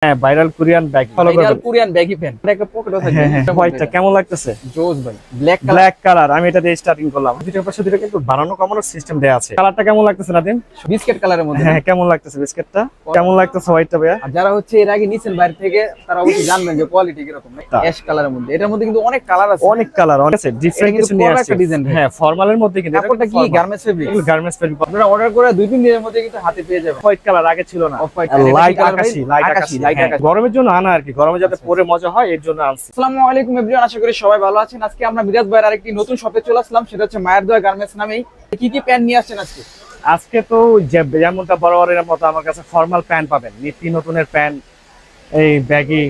হ্যাঁ viral Korean bag follow করবেন। Korean baggy pant একটা পকেটও থাকে। হোয়াইটটা কেমন লাগতেছে? জোস ভাই, ব্ল্যাক কালার। ব্ল্যাক কালার আমি এটা দিয়ে স্টার্টিং করলাম। দুটোর পাশে দুটো কিন্তু বানানো কমানোর সিস্টেম দেয়া আছে। কালারটা কেমন লাগতেছে নাদিম? বিস্কিট কালারের মধ্যে। হ্যাঁ কেমন লাগতেছে বিস্কিটটা? কেমন লাগতেছে হোয়াইটটা ভাইয়া? আর যারা হচ্ছে এর আগে নিছেন বাইরে থেকে তারা অবশ্যই জানবেন যে কোয়ালিটি কি রকম। অ্যাশ কালারের মধ্যে, এটার মধ্যে কিন্তু অনেক কালার আছে, অনেক কালার আছে, ডিফারেন্ট কিছু নিয়ে আসছে। হ্যাঁ ফর্মালের মধ্যে কিন্তু কাপড়টা কি গার্মেন্টস ফেব্রিক। এগুলো গার্মেন্টস ফেব্রিক। আপনারা অর্ডার করে 2-3 দিনের মধ্যে কিন্তু হাতে পেয়ে যাবেন। হোয়াইট কালার আগে ছিল না, অফ হোয়াইট লাইট আকাশী, লাইট আকাশী। গরমের জন্য আনা আর কি, গরমে যাতে পরে মজা হয় এর জন্য আনছি। আসসালামু আলাইকুম এভরিওয়ান, আশা করি সবাই ভালো আছেন। আজকে আমরা মিরাজ ভাইয়ের আরেকটি নতুন শপে চলে আসলাম, সেটা হচ্ছে মায়ের দোয়া গার্মেন্টস নামেই। কি কি প্যান্ট নিয়ে আসছেন আজকে? আজকে তো যেমনটা বরাবরের মতো আমার কাছে ফর্মাল প্যান্ট পাবেন, নীতি নতুনের প্যান্ট, এই ব্যাগি,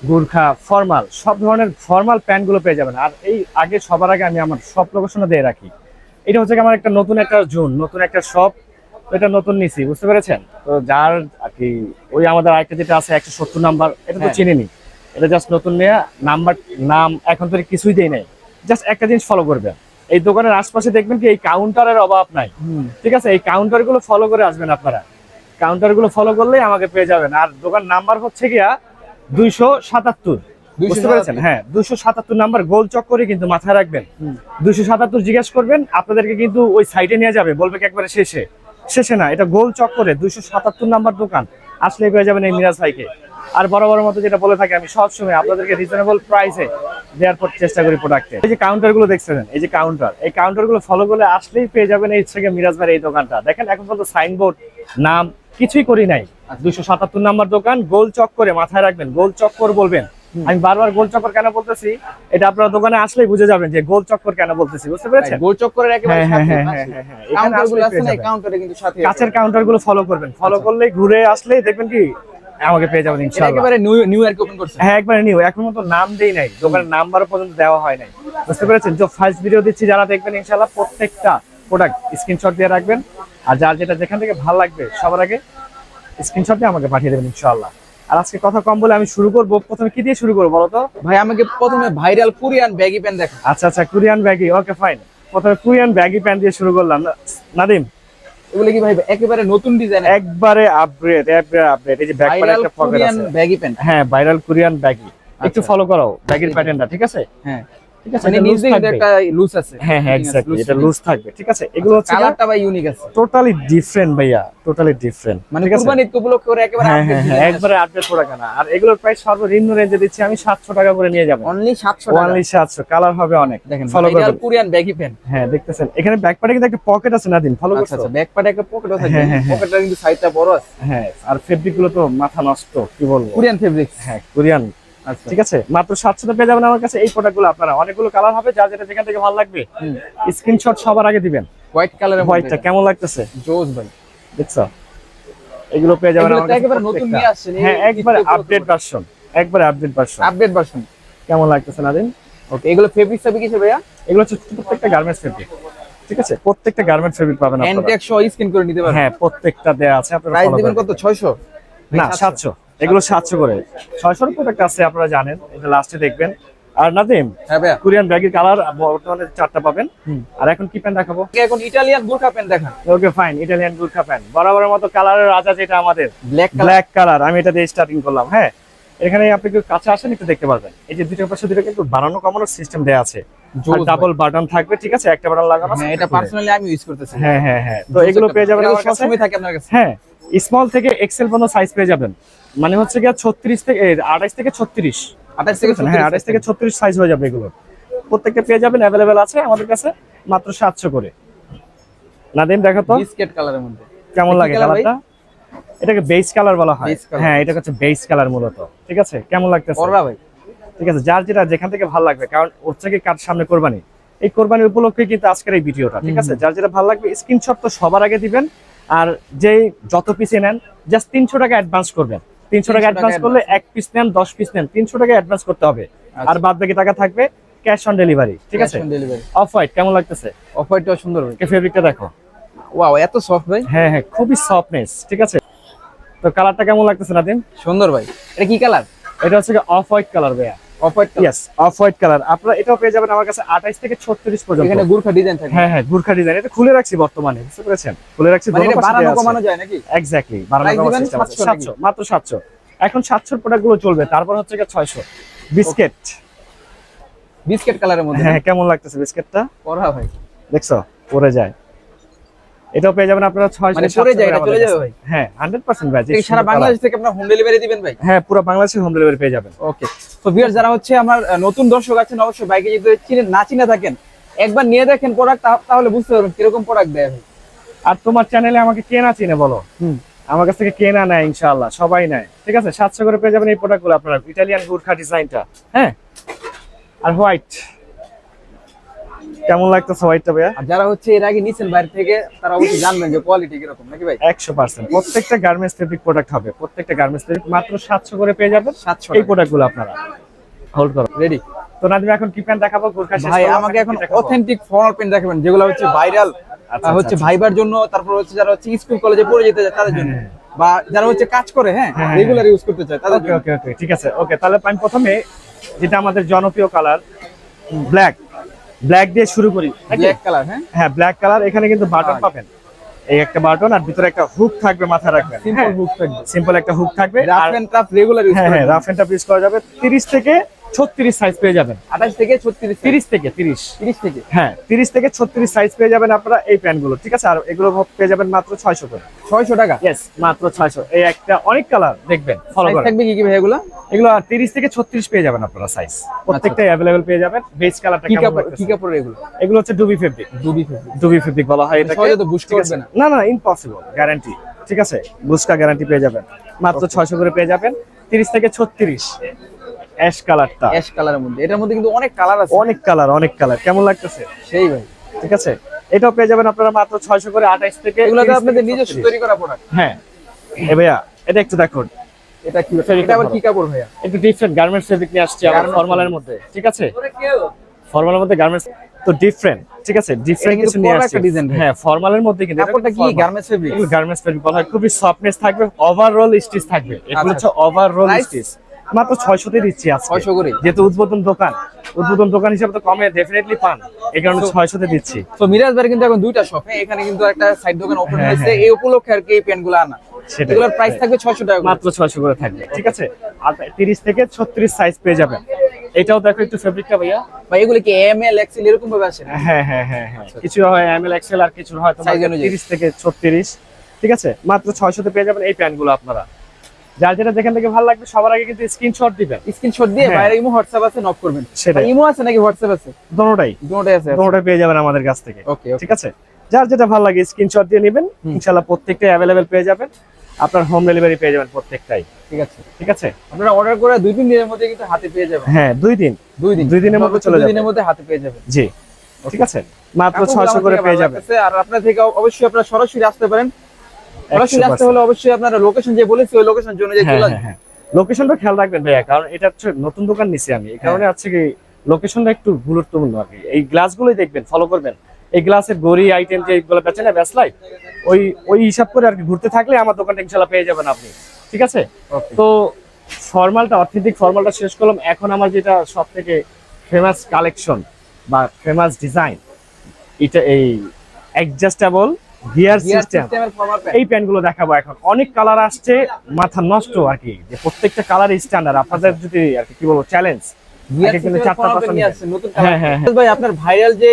গুর্খা, ফর্মাল, সব ধরনের ফর্মাল প্যান্ট গুলো পেয়ে যাবেন। আর এই আগে সবার আগে আমি আমার শপ লোকেশনে দিয়ে রাখি। এটা হচ্ছে আমার একটা নতুন একটা জোন, নতুন একটা শপ, এটা নতুন নিছি, বুঝতে পেরেছেন? তো যার আর কি ওই আমাদের আরেকটা যেটা আছে 170 নাম্বার, এটা তো চিনিনি, এটা জাস্ট নতুন নেয়া নাম্বার, নাম এখন তো কিছুই দেই নাই। জাস্ট একটা জিনিস ফলো করবেন, এই দোকানের আশপাশে দেখবেন কি এই কাউন্টারের অভাব নাই, ঠিক আছে? এই কাউন্টার গুলো ফলো করে আসবেন আপনারা, কাউন্টার গুলো ফলো করলেই আমাকে পেয়ে যাবেন। আর দোকান নাম্বার হচ্ছে গিয়া 277, বুঝতে পেরেছেন? হ্যাঁ 277 নাম্বার, গোল চক্করে কিন্তু মাথায় রাখবেন। 277 জিজ্ঞেস করবেন, আপনাদেরকে কিন্তু ওই সাইডে নিয়ে যাবে, বলবে কি একবারে শেষে, শেষে না, এটা গোল চক্করে 277 নাম্বার দোকান, আসলে পেয়ে যাবেন এই মিরাজ ভাইকে। আর বড় মতো যেটা বলে থাকি আমি সবসময়, আপনাদেরকে রিজনেবল প্রাইসে দেওয়ার পর চেষ্টা করি প্রোডাক্টে। এই যে কাউন্টার গুলো দেখছেন, এই যে কাউন্টার, এই কাউন্টার গুলো ফলো করলে আসলেই পেয়ে যাবেন এই থেকে মিরাজ ভাইয়ের এই দোকানটা। দেখেন এখন পর্যন্ত সাইনবোর্ড, নাম কিছুই করি নাই। 277 নাম্বার দোকান, গোল চক্করে মাথায় রাখবেন, গোল চক্কর বলবেন। আমি বারবার গোল চক্কর কেন বলতেছি, এটা আপনারা দোকানে আসলেই বুঝে যাবেন যে গোল চক্কর কেন বলতেছি, বুঝতে পেরেছেন? গোল চক্করের একেবারে সাথে কাউন্টারগুলো আছে না, কাউন্টারে কিন্তু সাথে কাঁচের কাউন্টার গুলো ফলো করবেন, ফলো করলেই ঘুরে আসলেই দেখবেন কি আমাকে পেয়ে যাবেন ইনশাআল্লাহ। একেবারে নিউ আর কি ওপেন করছেন? হ্যাঁ একবারে নিউ, এখন মতো নাম দেই নাই, দোকানের নাম্বারও পর্যন্ত দেওয়া হয় নাই, বুঝতে পেরেছেন? যে ফার্স্ট ভিডিও দিচ্ছি, যারা দেখবেন ইনশাআল্লাহ প্রত্যেকটা প্রোডাক্ট স্ক্রিনশট দিয়ে রাখবেন। আর যার যেটা যেখান থেকে ভালো লাগবে সবার আগে স্ক্রিনশট দিয়ে আমাকে পাঠিয়ে দেবেন ইনশাআল্লাহ। আর আজকে কথা কম বলে আমি শুরু করব। প্রথমে কি দিয়ে শুরু করব বলো তো ভাই? আমাকে প্রথমে ভাইরাল কোরিয়ান ব্যাগি প্যান্ট দেখান। আচ্ছা কোরিয়ান ব্যাগি, ওকে ফাইন। প্রথমে কোরিয়ান ব্যাগি প্যান্ট দিয়ে শুরু করলাম নাদিম। এগুলো কি ভাই একেবারে নতুন ডিজাইন? একবারে আপগ্রেড, আপগ্রেড। এই যে ব্যাক প্যান্ট একটা পকেট আছে, ব্যাগি প্যান্ট। হ্যাঁ ভাইরাল কোরিয়ান ব্যাগি, একটু ফলো করো ব্যাগির প্যাটার্নটা, ঠিক আছে? হ্যাঁ ঠিক আছে, মানে নিচে একটা লুজ আছে। হ্যাঁ এক্স্যাক্টলি, এটা লুজ থাকবে, ঠিক আছে? এগুলো হচ্ছে কালারটা ভাই ইউনিক আছে, টোটালি ডিফারেন্ট ভাইয়া, টোটালি ডিফারেন্ট। মানে কুরবানি উপলক্ষে করে একেবারে আপডেট। হ্যাঁ একবারে আপডেট প্রোডাক্ট না। আর এগুলোর প্রাইস সর্বনিম্ন রেঞ্জে দিচ্ছি আমি 700 টাকা করে নিয়ে যাবেন। অনলি 700 টাকা, অনলি 700। কালার হবে অনেক, দেখেন ফলো করবেন। Viral Korean baggy pant. হ্যাঁ দেখতেছেন এখানে ব্যাক প্যাডে কিন্তু একটা পকেট আছে নাদিম, ফলো করছো? আচ্ছা ব্যাক প্যাডে একটা পকেটও থাকে, পকেটটা কিন্তু সাইজটা বড় আছে। হ্যাঁ আর ফেব্রিক গুলো তো মাথা নষ্ট, কি বলবো, কোরিয়ান ফেব্রিক। হ্যাঁ কোরিয়ান। আচ্ছা ঠিক আছে, মাত্র 700 পেয়ে যাবেন আমার কাছে এই প্রোডাক্টগুলো। আপনারা অনেকগুলো কালার হবে, যার যেটা যেখান থেকে ভালো লাগবে স্ক্রিনশট সবার আগে দিবেন। হোয়াইট কালারের মধ্যে, হোয়াইটটা কেমন লাগতেছে? জোস ভাই, দেখছো? এগুলো পেয়ে যাবেন আমার কাছে একেবারে নতুন নিয়ে আসছেন। হ্যাঁ একবারে আপডেট ভার্সন, একবারে আপডেট ভার্সন, আপডেট ভার্সন। কেমন লাগতেছে নাদিম? ওকে, এগুলো ফেব্রিক সাবি কিসে ভাইয়া? এগুলো হচ্ছে প্রত্যেকটা গার্মেন্টস ফেব্রিক, ঠিক আছে? প্রত্যেকটা গার্মেন্টস ফেব্রিক পাবেন আপনারা। হ্যান্ডটেক সহ স্ক্যান করে নিতে পারবেন। হ্যাঁ প্রত্যেকটা দেয়া আছে, আপনারা প্রাইস দিবেন কত? 600 না 700। এগুলো 700 করে, 600 এর প্রোডাক্ট আছে, আপনারা জানেন, এটা লাস্টে দেখবেন। আর নাদিম, হ্যাঁ ভাইয়া, কোরিয়ান ব্যাগের কালার বর্তমানে 4টা পাবেন। আর এখন কি প্যান্ট দেখাবো? এখন ইতালিয়ান বুরকা প্যান্ট দেখান। Okay fine, Italian Gurkha pant, বরাবরের মতো কালারের রাজা যেটা আমাদের ব্ল্যাক কালার, আমি এটা দিয়ে স্টার্টিং করলাম। হ্যাঁ এখানে আপনি একটু কাছে আসেন, একটু দেখতে পারবেন এই যে দুটোর পাশে দুটো কিন্তু বানানো কমানোর সিস্টেম দেয়া আছে, ডাবল বাটন থাকবে, ঠিক আছে? একটা বাটন লাগানো আছে। হ্যাঁ এটা পার্সোনালি আমি ইউজ করতেছি। হ্যাঁ তো এগুলো পেয়ে যাবেন আমার কাছে। সবসময় থাকে আপনার কাছে। হ্যাঁ স্মল থেকে এক্সেল পর্যন্ত সাইজ পেয়ে যাবেন, মানে হচ্ছে গিয়া 36 থেকে 28 থেকে 36, 28 থেকে 36। হ্যাঁ 28 থেকে 36 সাইজ হয়ে যাবে। এগুলো প্রত্যেকটা পেয়ে যাবেন, अवेलेबल আছে আমাদের কাছে মাত্র 700 করে। নাদিম দেখো তো বিস্কিট কালারের মধ্যে কেমন লাগে কালারটা? এটাকে বেস কালার বলা হয়। হ্যাঁ এটা হচ্ছে বেস কালার মূলত, ঠিক আছে? কেমন লাগতেছে? করবা ভাই, ঠিক আছে, যার যেটা যেখান থেকে ভালো লাগবে, কারণ ওর থেকে কার সামনে কোরবানি, এই কোরবানির উপলক্ষে কিন্তু আজকের এই ভিডিওটা, ঠিক আছে? যার যেটা ভালো লাগবে স্ক্রিনশট তো সবার আগে দিবেন। আর যেই যত পিস নেন জাস্ট 300 টাকা অ্যাডভান্স করবেন। 300 টাকা অ্যাডভান্স করলে 1 পিস নেন 10 পিস নেন 300 টাকা অ্যাডভান্স করতে হবে। আর বাদ বাকি টাকা থাকবে ক্যাশ অন ডেলিভারি, ঠিক আছে? অফ হোয়াইট কেমন লাগতেছে? অফ হোয়াইটটা সুন্দর ভাই, ফেব্রিকটা দেখো, ওয়াও এত সফট ভাই। হ্যাঁ খুবই সফটনেস, ঠিক আছে? তো কালারটা কেমন লাগতেছে নাদিম? সুন্দর ভাই। এটা কি কালার? এটা হচ্ছে অফ হোয়াইট কালার ভাইয়া। Off white, yes off white colour. আপনারা এটাও পেয়ে যাবেন আমার কাছে 28 থেকে 36 পর্যন্ত। এখানে গুর্খা ডিজাইন থাকে। হ্যাঁ গুর্খা ডিজাইন, এটা খুলে রাখছি বর্তমানে, বুঝতে পেরেছেন? খুলে রাখছি, মানে এটা বাড়ানো কমানো যায় নাকি? এক্স্যাক্টলি, বাড়ানো কমানো সিস্টেম আছে। 700, মাত্র 700। এখন 700 প্রোডাক্ট গুলো চলবে, তারপর হচ্ছে 600 বিস্কিট। বিস্কিট কালারের মধ্যে হ্যাঁ, কেমন লাগতেছে বিস্কিটটা? পড়া ভাই, দেখছো পরে যায়। এটাও পেয়ে যাবেন আপনারা 600 মানে পরে যায়, এটা চলে যাবে ভাই? হ্যাঁ 100% ভাই। এই সারা বাংলাদেশ থেকে আপনারা হোম ডেলিভারি দিবেন ভাই? হ্যাঁ, পুরো বাংলাদেশে হোম ডেলিভারি পেয়ে যাবেন। ওকে। তো ভিউয়ার যারা হচ্ছে আমার নতুন দর্শক আছেন, অবশ্যই বাইকে যদি চিনে থাকেন, একবার নিয়ে দেখেন প্রোডাক্ট, তাহলে বুঝতে পারবেন কিরকম প্রোডাক্ট দেয় ভাই। আর তোমার চ্যানেলে আমাকে কে না চিনে বলো? আমার কাছ থেকে কে না নেয়? ইনশাআল্লাহ সবাই নেয়। ঠিক আছে, 700 করে পেয়ে যাবেন এই প্রোডাক্টগুলো আপনারা। ইটালিয়ান গুরখা ডিজাইনটা, হ্যাঁ। আর হোয়াইট, কেমন লাগতেছে হোয়াইটটা ভাইয়া? আর যারা হচ্ছে এর আগে নিছেন বাইরে থেকে, তারা অবশ্যই জানবেন যে কোয়ালিটি কিরকম, নাকি ভাই? 100% প্রত্যেকটা গার্মেন্টস ফেব্রিক প্রোডাক্ট হবে, প্রত্যেকটা গার্মেন্টস ফেব্রিক মাত্র 700 করে পেয়ে যাবেন 700 এই প্রোডাক্টগুলো আপনারা। হোল্ড করো, রেডি। তো নাদিম এখন কি প্যান্ট দেখাবো? গুরখা শেষ ভাই করলাম, আমাকে এখন কি দেখাবো? অথেন্টিক ফর্মাল প্যান্ট দেখাবেন, যেগুলো হচ্ছে ভাইরাল, আচ্ছা, হচ্ছে আচ্ছা। ভাইবার জন্য, তারপর হচ্ছে যারা হচ্ছে স্কুল কলেজে পড়ে যেতে চায় তাদের জন্য, হ্যাঁ। বা যারা হচ্ছে কাজ করে, হ্যাঁ হ্যাঁ, রেগুলার ইউজ করতে চায় তাদের ওকে জন্য। ওকে ওকে, ঠিক আছে। ওকে, তাহলে আমি প্রথমে যেটা আমাদের জনপ্রিয় কালার ব্ল্যাক দিয়ে শুরু করি। ব্ল্যাক কালার, হ্যাঁ হ্যাঁ, ব্ল্যাক কালার। এখানে কিন্তু বাটন হ্যাঁ। পাবেন, এই একটা বাটন, আর ভিতরে একটা হুক থাকবে, মাথায় রাখবেন। সিম্পল হুক থাকবে, সিম্পল একটা হুক থাকবে। Rough R and tough regular use হ্যাঁ করা হ্যাঁ, যাবে। রাফ এন্ড টাফ ইউজ করা যাবে। 30 থেকে 36 সাইজ পেয়ে যাবেন। 28 থেকে 36, 30 থেকে 30, 30 থেকে হ্যাঁ 30 থেকে 36 সাইজ পেয়ে যাবেন আপনারা এই প্যান্টগুলো। ঠিক আছে, আর এগুলো পেয়ে যাবেন মাত্র 600 করে। 600 টাকা। ইয়েস, মাত্র 600। এই একটা অনেক কালার দেখবেন, ফলো সাইজ করেন। থাকবে কি কি ভাই এগুলো? এগুলো 30 থেকে 36 পেয়ে যাবেন আপনারা সাইজ, প্রত্যেকটাই अवेलेबल পেয়ে যাবেন। বেজ কালারটা কি কেমন কাপড়, লাগতেছে? কি কাপড় এগুলো? এগুলো হচ্ছে ডুবি ফেব্রিক। ডুবি ফেব্রিক বলা হয় এটাকে। সহজে তো বুশ ঠিক আছে? করবে না। না না, ইম্পসিবল, গ্যারান্টি। ঠিক আছে, বুশকা গ্যারান্টি পেয়ে যাবেন মাত্র 600 করে পেয়ে যাবেন। 30 থেকে 36 অ্যাশ কালারটা, অ্যাশ কালারের মধ্যে, এটার মধ্যে কিন্তু অনেক কালার আছে। অনেক কালার কেমন লাগতেছে? সেই ভাই, ঠিক আছে, এটাও পেয়ে যাবেন আপনারা মাত্র 600 করে। 28 থেকে এগুলো তো 30 আপনাদের থেকে নিজস্ব 36 তৈরি করা প্রোডাক্ট? হ্যাঁ। এ ভাইয়া, এটা একটু দেখুন, এটা কি, ফেব্রিকটা এটা আবার ভালো। কি কাপড় ভাইয়া? একটু ডিফারেন্ট গার্মেন্টস ফেব্রিক নিয়ে আসছে আমরা Garments ফর্মালের মধ্যে। ঠিক আছে, ফর্মালের মধ্যে গার্মেন্টস তো ডিফারেন্ট। ঠিক আছে, ডিফারেন্ট কিন্তু কিছু নিয়ে পুরো আসছে। একটা design ভাই। হ্যাঁ, ফর্মালের মধ্যে কিন্তু কাপড়টা কি গার্মেন্টস ফেব্রিক? এগুলো গার্মেন্টস ফেব্রিক বলা হয়। খুবই সফটনেস থাকবে, ওভারঅল স্টিচ থাকবে। এগুলো আচ্ছা, হচ্ছে ওভারঅল Price? স্টিচ। মাত্র 600 তে দিচ্ছি আজকে। 600 করে? যেহেতু উদ্বোধন দোকান হিসেবে তো কমে ডেফিনেটলি পান, এই কারণে 600 তে দিচ্ছি। তো মিরাজ ভাই কিন্তু এখন দুইটা শপ, হ্যাঁ এখানে কিন্তু একটা সাইড দোকান ওপেন হ্যাঁ, হয়েছে, হ্যাঁ। এই উপলক্ষে আর কি এই প্যান্টগুলো আনা। সেটাই। এগুলোর প্রাইস থাকবে 600 টাকা করে। মাত্র 600 করে থাকবে। ঠিক আছে, আর 30 থেকে 36 সাইজ পেয়ে যাবেন। এটাও দেখো একটু ফেব্রিকটা ভাইয়া। ভাই এগুলো কি এম এল এক্সেল এরকম ভাবে আসে? হ্যাঁ হ্যাঁ হ্যাঁ হ্যাঁ, কিছু হয় এমএল এক্সেল, আর কিছু হয় তোমার Size অনুযায়ী। 30 থেকে 36। ঠিক আছে, মাত্র 600 তে পেয়ে যাবেন এই প্যান্টগুলো আপনারা। যার যেটা যেখান থেকে ভালো লাগবে সবার আগে কিন্তু স্ক্রিনশট দিবেন। স্ক্রিনশট দিয়ে হ্যাঁ। বাইরে ইমো হোয়াটসঅ্যাপ আছে, নক করবেন। সেটাই। ভাই ইমো আছে নাকি হোয়াটসঅ্যাপ আছে? দোনোটাই দুটোই আছে। দোনোটাই পেয়ে যাবেন আমাদের কাছ থেকে। ওকে ওকে, ঠিক আছে, যার যেটা ভালো লাগে স্ক্রিনশট দিয়ে নেবেন। ইনশাআল্লাহ প্রত্যেকটাই अवेलेबल পেয়ে যাবেন। আপনার হোম ডেলিভারি পেয়ে যাবেন প্রত্যেকটাই। ঠিক আছে। ঠিক আছে, আপনারা অর্ডার করে 2-3 দিনের মধ্যে কিন্তু হাতে পেয়ে যাবেন। হ্যাঁ 2 দিন, 2 দিন, 2 দিনের মধ্যে চলে 2 যাবে। দিনের মধ্যে হাতে পেয়ে যাবেন। জি, ঠিক আছে, মাত্র কাপড়গুলো 600 আমার করে থেকে পেয়ে ভালো যাবেন। লাগতেছে। আর আপনার থেকে অবশ্যই আপনারা সরাসরি আসতে পারেন। সরাসরি 100% আসতে হলে অবশ্যই আপনারা লোকেশন যে বলেছি ওই লোকেশন জন্য যে হ্যাঁ চলে হ্যাঁ হ্যাঁ, লোকেশনটা খেয়াল রাখবেন ভাইয়া, কারণ এটা হচ্ছে নতুন দোকান নিছি আমি, এই কারণে আছে কি লোকেশনটা একটু গুরুত্বপূর্ণ আর কি। এই গ্লাসগুলোই দেখবেন, ফলো করবেন। এই গ্লাসের গড়ি আইটেম যেগুলো বেচে না, ব্যাসলাইট, ওই হিসাব করে আর কি ঘুরতে থাকলে আমার দোকানটা ইনশাআল্লাহ পেয়ে যাবেন আপনি। ঠিক আছে, Okay. তো অথেন্টিক ফর্মালটা শেষ করলাম। এখন আমার যেটা সব থেকে ফেমাস কালেকশন বা ফেমাস ডিজাইন, এটা এই অ্যাডজাস্টেবল গিয়ার গিয়ার সিস্টেম, সিস্টেমের ফরমাল প্যান্ট। এই প্যান্টগুলো দেখাবো। এখন অনেক কালার আসছে, মাথা নষ্ট আর কি, যে প্রত্যেকটা কালার স্ট্যান্ডার্ড। আপনাদের যদি আর কি বলবো চ্যালেঞ্জ, গিয়ার আগে কিন্তু সিস্টেমের 4টা ফরমাল 5টা প্যান্ট নিয়ে আসছে নতুন হ্যাঁ, হ্যাঁ, কালার। ভাই আপনার ভাইরাল যে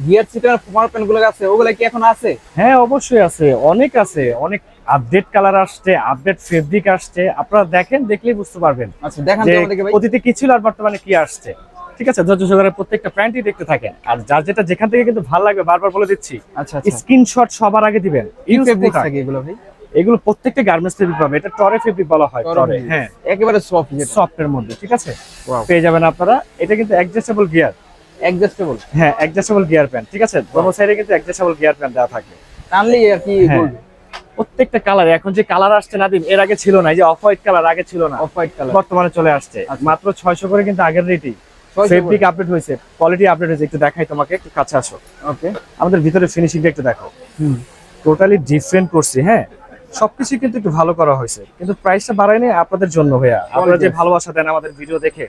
গিয়ার সিস্টেমের ফরমাল প্যান্ট গুলো আছে, ওগুলা কি এখন আছে? হ্যাঁ অবশ্যই আছে, অনেক আছে, অনেক আপডেট কালার আসছে, আপডেট ফেব্রিক আসছে। আপনারা দেখেন, দেখলেই বুঝতে পারবেন আচ্ছা দেখান যে তো আমাদেরকে ভাই। অতীতে কি ছিল আর বর্তমানে কি আসছে। ঠিক আছে, ধৈর্য সহকারে প্রত্যেকটা প্যান্টই দেখতে থাকেন। আর যার যেটা যেখান থেকে কিন্তু ভালো লাগবে, বারবার বলে দিচ্ছি, আচ্ছা আচ্ছা, স্ক্রিনশট সবার আগে দিবেন। কি ফেব্রিক থাকে এগুলো ভাই? এগুলো প্রত্যেকটা গার্মেন্টস ফেব্রিক পাবে। এটা টরে ফেব্রিক বলা হয়, টরে, হ্যাঁ একেবারে সফট যেটা। সফটের মধ্যে। ঠিক আছে, Wow. পেয়ে যাবেন আপনারা। এটা কিন্তু অ্যাডজাস্টেবল গিয়ার, অ্যাডজাস্টেবল। হ্যাঁ অ্যাডজাস্টেবল গিয়ার প্যান্ট। ঠিক আছে, দোনো সাইডে কিন্তু অ্যাডজাস্টেবল গিয়ার প্যান্ট দেওয়া থাকবে। টানলি আর কি হ্যাঁ। বলবে। প্রত্যেকটা কালার, এখন যে কালার আসছে নাদিম, এর আগে ছিল না। এই যে অফ হোয়াইট কালার আগে ছিল না, অফ হোয়াইট কালার বর্তমানে চলে আসছে। আচ্ছা। মাত্র 600 করে কিন্তু আগের রেটই। 600 ফেব্রিক আপডেট হয়েছে, কোয়ালিটি আপডেট হয়েছে। একটু দেখাই তোমাকে, একটু কাছে আসো। ওকে। আমাদের ভিতরে ফিনিশিংটা একটু দেখো, টোটালি ডিফারেন্ট করছি। হ্যাঁ, সবকিছু কিন্তু একটু ভালো করা হয়েছে, কিন্তু প্রাইসটা বাড়ায়নি আপনাদের জন্য ভাইয়া। আপনারা যে ভালোবাসা দেন আমাদের ভিডিও দেখে,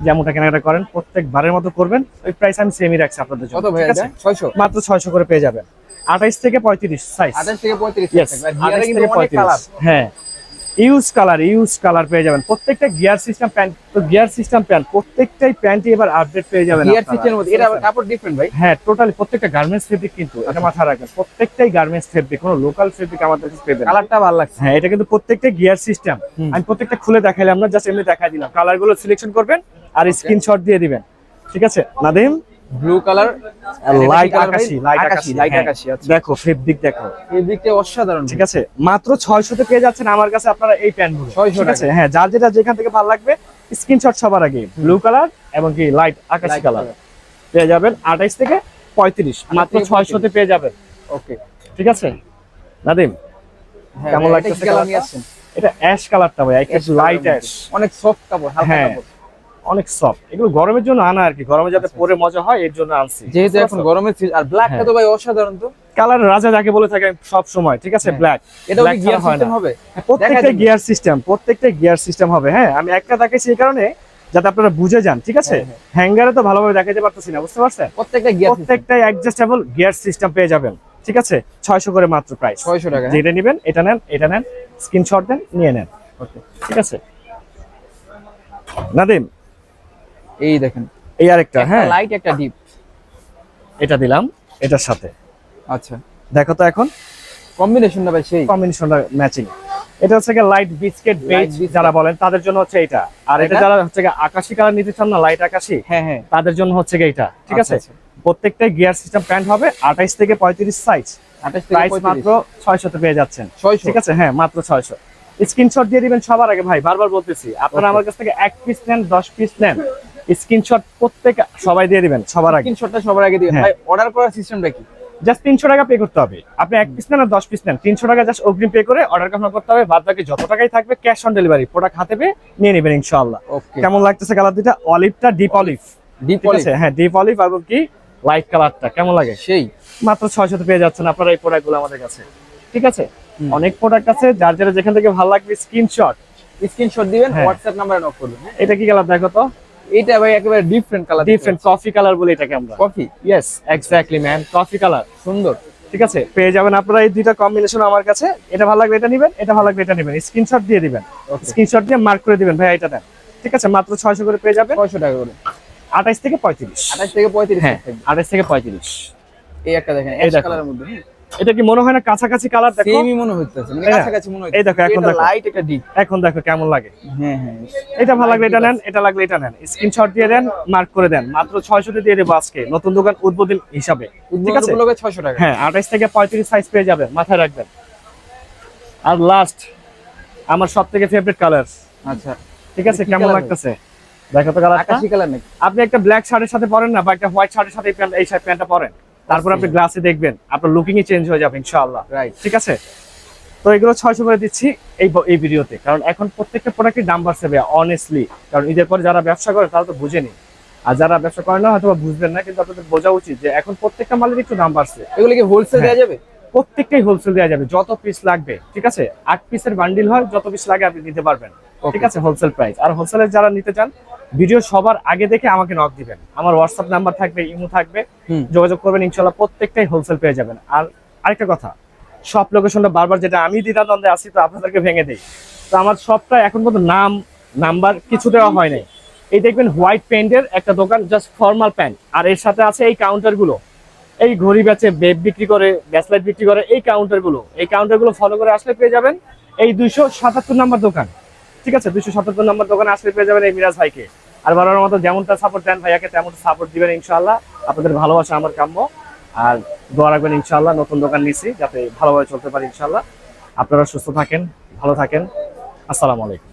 যেমনটা কেনাকাটা করেন, প্রত্যেকবারের মতো করবেন। ওই প্রাইস আমি সেমই রাখছি আপনাদের জন্য। কত ভাই ঠিক এটা? আছে? 600। মাত্র 600 করে পেয়ে যাবেন। 28 থেকে 35 সাইজ। 28 থেকে 35 ইয়েস, আর গিয়ারে 28 কিন্তু থেকে অনেক কালার। 35। হ্যাঁ, ইউজ কালার পেয়ে যাবেন প্রত্যেকটা গিয়ার সিস্টেম প্যান্ট। তো গিয়ার সিস্টেম প্যান্ট প্রত্যেকটাই প্যান্টই এবার আপডেট পেয়ে যাবেন গিয়ার আপনারা। সিস্টেমের মধ্যে এটা আবার কাপড় ডিফারেন্ট ভাই। হ্যাঁ টোটালি প্রত্যেকটা গার্মেন্টস ফেব্রিক, কিন্তু এটা মাথায় রাখবেন প্রত্যেকটাই গার্মেন্টস ফেব্রিক, কোনো লোকাল ফেব্রিক আমাদের কাছে পেবেন না। কালারটা ভালো লাগছে। হ্যাঁ এটা কিন্তু প্রত্যেকটা গিয়ার সিস্টেম। আমি প্রত্যেকটা খুলে দেখাইলাম না, জাস্ট এমনি দেখাই দিলাম। কালার গুলো সিলেকশন করবেন আর স্ক্রিনশট দিয়ে দিবেন, ঠিক আছে। নাদিম ব্লু কালার, লাইট আকাশি, লাইট হ্যাঁ। আকাশি। আচ্ছা, দেখো ফেব্রিক দেখো, এই দিকটা অসাধারণ। ঠিক আছে। মাত্র 600 তে পেয়ে যাচ্ছেন আমার কাছে আপনারা এই প্যান্টগুলো, 600 ঠিক আছে। হ্যাঁ যার যেটা যেখান থেকে ভালো লাগবে স্ক্রিনশট সবার আগে। ব্লু কালার এবং কি লাইট আকাশি কালার পেয়ে যাবেন 28 থেকে 35, মাত্র 600 তে পেয়ে যাবেন। ওকে, ঠিক আছে নাদিম, কেমন লাগতেছে কালারটা? এটা অ্যাশ কালারটা ভাই, একটু লাইট অ্যাশ, অনেক সফট কাপড়, হালকা হ্যাঁ কাপড়, অনেক সফট। এগুলো গরমের জন্য আনা আর কি, গরমে যাতে পরে মজা হয় এর জন্য আনছি। যেহেতু এখন গরমের সিজন। আর ব্ল্যাকটা তো ভাই অসাধারণ। তো কালার রাজা যাকে বলে থাকে সব সময়, ঠিক আছে। ব্ল্যাক এটা কি গিয়ার সিস্টেম হবে? প্রত্যেকটা গিয়ার সিস্টেম হবে। হ্যাঁ আমি একটা দেখাইছি এই কারণে যাতে আপনারা বুঝে যান, ঠিক আছে। হ্যাঙ্গারে তো ভালোভাবে দেখাতে পারতেছি না, বুঝতে পারছেন। প্রত্যেকটাই অ্যাডজাস্টেবল গিয়ার সিস্টেম পেয়ে যাবেন, ঠিক আছে। 600 করে মাত্র প্রাইস, 600 টাকা। যেটা নেবেন এটা নেন, স্ক্রিনশট দেন, নিয়ে নেন। ওকে, ঠিক আছে নাদিম। এই দেখেন, এই আরেকটা, হ্যাঁ লাইট একটা ডিপ, এটা দিলাম এটার সাথে। আচ্ছা দেখো তো এখন কম্বিনেশনটা ভাই সেই। কম্বিনেশনটা ম্যাচিং। এটা হচ্ছে লাইট বিস্কিট বেজ যারা বলেন তাদের জন্য হচ্ছে এটা। আর এটা যারা হচ্ছে আকাশি কালার নিতে চান না, লাইট আকাশি, হ্যাঁ হ্যাঁ, তাদের জন্য হচ্ছে এটা, ঠিক আছে। আচ্ছা। প্রত্যেকটাই গিয়ার সিস্টেম প্যান্ট হবে 28 থেকে 35 সাইজ, 28 থেকে প্রাইস 35 মাত্র 600 তে পেয়ে যাচ্ছেন, 600। ঠিক আছে। হ্যাঁ মাত্র 600। স্ক্রিনশট দিয়ে দিবেন সবার আগে ভাই, বারবার বলতেছি আপনারা আমার কাছ থেকে 1 পিস নেন 10 পিস নেন, স্ক্রিনশট প্রত্যেক সবাই দিয়ে দিবেন সবার আগে। স্ক্রিনশটটা সবার আগে দিবেন ভাই। অর্ডার করার সিস্টেমটা কি? জাস্ট 300 টাকা পে করতে হবে। আপনি 1 পিস নেন আর 10 পিস নেন, 300 টাকা জাস্ট অগ্রিম পে করে অর্ডার কনফার্ম করতে হবে। বাদ বাকি যত টাকাই থাকবে ক্যাশ অন ডেলিভারি, প্রোডাক্ট হাতে পেয়ে নিয়ে নেবেন ইনশাআল্লাহ। ওকে, কেমন লাগতেছে কালার দুটো? অলিভটা ডিপ অলিভ, ডিপ ঠিক আছে। হ্যাঁ ডিপ অলিভ এবং কি লাইট কালারটা কেমন লাগে? সেই। মাত্র 600 তে পেয়ে যাচ্ছেন আপনারা এই প্রোডাক্টগুলো আমাদের কাছে, ঠিক আছে। অনেক প্রোডাক্ট আছে, যার যার যেখান থেকে ভালো লাগবে স্ক্রিনশট দিবেন, হোয়াটসঅ্যাপ নম্বরে নক করবেন। এটা কি কালার দেখো তো? এটা ভাই একেবারে different colour, different coffee colour বলে এটাকে আমরা। Coffee, yes exactly man, coffee colour, সুন্দর, ঠিক আছে। পেয়ে যাবেন আপনারা এই দুইটা কম্বিনেশন আমার কাছে। এটা ভালো লাগবে এটা নেবেন, এটা ভালো লাগবে এটা নেবেন। স্ক্রিনশট দিয়ে দিবেন, স্ক্রিনশট দিয়ে মার্ক করে দিবেন ভাই এটা দেন, ঠিক আছে। মাত্র 600 করে পেয়ে যাবেন, 600 টাকা করে। 28 থেকে 35, 28 থেকে 35। হ্যাঁ 28 থেকে 35। এই একটা দেখেন, এই অ্যাশ দেখো। কালারের মধ্যে। এটা কি মনে হয় না কাছাকাছি কালার? দেখো সেমই মনে হচ্ছে, মানে কাছাকাছি মনে হচ্ছে। এই দেখো এখন দেখো, লাইট একটা ডিপ। এখন দেখো কেমন লাগে। হ্যাঁ হ্যাঁ, এটা ভালো লাগলে এটা নেন, এটা লাগলে এটা নেন, স্ক্রিনশট দিয়ে দেন, মার্ক করে দেন। মাত্র 600 তে দিয়ে দেবো আজকে নতুন দোকান উদ্বোধন হিসাবে, ঠিক আছে। উদ্বোধন 600 টাকা। হ্যাঁ 28 থেকে 35 সাইজ পেয়ে যাবেন, মাথায় রাখবেন। আর লাস্ট আমার সবথেকে ফেভারিট কালার, আচ্ছা ঠিক আছে। কেমন লাগতেছে দেখো তো কালারটা? আকাশি কালার নাকি? আপনি একটা ব্ল্যাক শার্টের সাথে পরেন না, বা একটা হোয়াইট শার্টের সাথে এই প্যান্টটা পরেন, তারপর আপনি গ্লাসে দেখবেন আপনার লুকিংই চেঞ্জ হয়ে যাবে ইনশাআল্লাহ, রাইট, ঠিক আছে। তো এগুলো 600 করে দিচ্ছি এই ভিডিওতে, কারণ এখন প্রত্যেকটা প্রোডাক্টের দাম বাড়ছে ভাই অনেস্টলি। কারণ ঈদের পরে যারা ব্যবসা করে তারা তো বুঝেনি, আর যারা ব্যবসা করে না হয়তো বুঝবেন না, কিন্তু আপনাদের বোঝা উচিত যে এখন প্রত্যেকটা মালের একটু দাম বাড়ছে। এগুলো কি হোলসেল দেওয়া যাবে? প্রত্যেকটাই হোলসেল দেওয়া যাবে, যত পিস লাগবে, ঠিক আছে। 8 পিসের বান্ডিল হয়, যত পিস লাগে আপনি নিতে পারবেন, ঠিক আছে। Wholesale price. আর হোলসেলের যারা নিতে চান ভিডিও সবার আগে দেখে আমাকে নক দিবেন, আমার হোয়াটসঅ্যাপ নাম্বার থাকবে, ইমো থাকবে, যোগাযোগ করবেন ইনশাআল্লাহ। প্রত্যেকটাই হোলসেল পেয়ে যাবেন। আর আরেকটা কথা, শপ লোকেশনটা বারবার যেটা আমি দ্বিধাদ্বন্দ্বে আছি, তো আপনাদেরকে ভেঙে দেই। তো আমার শপটা এখন পর্যন্ত নাম্বার কিছু দেওয়া হয় নাই। এই দেখবেন হোয়াইট পেন্টের একটা দোকান, জাস্ট ফর্মাল প্যান্ট, আর এর সাথে আছে এই কাউন্টারগুলো, এই ঘড়ি বেচে, বেব বিক্রি করে, ব্যাসলাইট বিক্রি করে, এই কাউন্টারগুলো ফলো করে আসলে পেয়ে যাবেন এই 277 নাম্বার দোকান, ঠিক আছে। 277 নাম্বার দোকানে আসলে পেয়ে যাবেন এই মিরাজ ভাইকে। আর বারবার মতো যেমনটা সাপোর্ট দেন ভাইয়াকে, তেমনটা সাপোর্ট দিবেন ইনশাআল্লাহ। আপনাদের ভালোবাসা আমার কাম্য, আর দোয়া রাখবেন ইনশাআল্লাহ। নতুন দোকান নিছি যাতে ভালোভাবে চলতে পারে ইনশাআল্লাহ। আপনারা সুস্থ থাকেন, ভালো থাকেন। আসসালামু আলাইকুম।